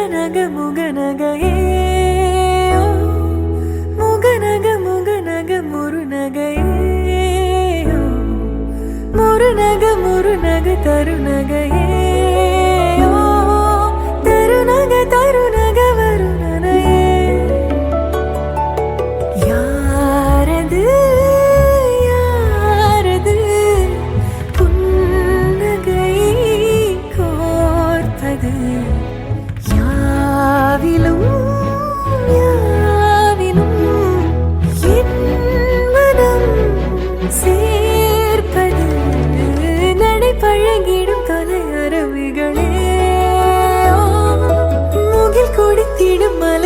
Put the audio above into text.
முகநக முகநகையே முகநக முகநக முருநகையே முருநக முருநக தருநகையே தருநக தருநக வருணனையே யாரது யாரது புன்னகை கோர்த்தது யாவிலும்